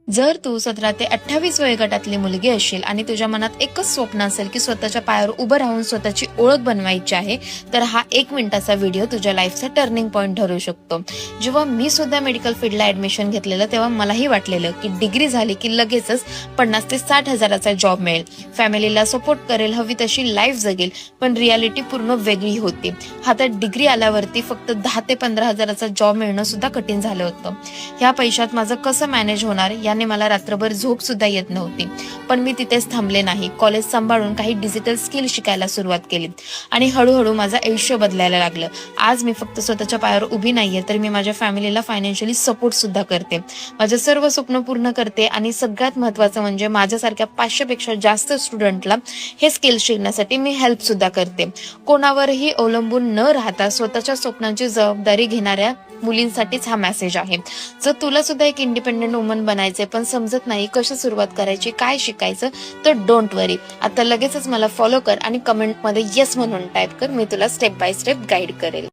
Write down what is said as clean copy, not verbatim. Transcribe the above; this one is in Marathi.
जर तू 17 ते 28 वयोगटातली मुलगी असशील आणि तुझ्या मनात एकच स्वप्न असेल की स्वतःच्या पायावर उभं राहून स्वतःची ओळख बनवायची आहे, तर हा 1 मिनिटाचा व्हिडिओ तुझ्या लाईफचा टर्निंग पॉईंट ठरू शकतो. जेव्हा मी सुद्धा मेडिकल फील्डला ऍडमिशन घेतलेलं तेव्हा मलाही वाटलेलं की डिग्री झाली की लगेचच 50 ते 60 हजाराचा जॉब मिळेल, फॅमिलीला सपोर्ट करेल, हवी तशी लाईफ जगेल. पण रियालिटी पूर्ण वेगळी होती. हातात डिग्री आल्यावरती फक्त 10 ते 15 हजाराचा जॉब मिळणं सुद्धा कठीण झालं होतं. ह्या पैशात माझं कसं मॅनेज होणार याने मला रात्रभर झोप सुद्धा येत नव्हती. पण मी तिथेच थांबले नाही. कॉलेज सांभाळून काही डिजिटल स्किल शिकायला सुरुवात केली आणि हळूहळू माझं आयुष्य बदलायला लागलं. आज मी फक्त स्वतःच्या पायावर उभी नाहीये, तर मी माझ्या फॅमिलीला फायनान्शियली सपोर्ट सुद्धा करते, माझे सर्व स्वप्न पूर्ण करते आणि सगळ्यात महत्त्वाचं म्हणजे माझ्यासारख्या 500 पेक्षा जास्त स्टुडंटला हे स्किल शिकण्यासाठी मी हेल्प सुद्धा करते. कोणावरही अवलंबून न राहता स्वतःच्या स्वप्नांची जबाबदारी घेणाऱ्या मुलींसाठीच हा मेसेज आहे. जर तुला सुद्धा एक इंडिपेंडेंट वुमन बनायचंय पण समजत नाही कशी सुरुवात करायची, काय शिकायचं, तर डोंट वरी, आता लगेचच मला फॉलो कर आणि कमेंटमध्ये येस म्हणून टाईप कर. मी तुला स्टेप बाय स्टेप गाईड करेल.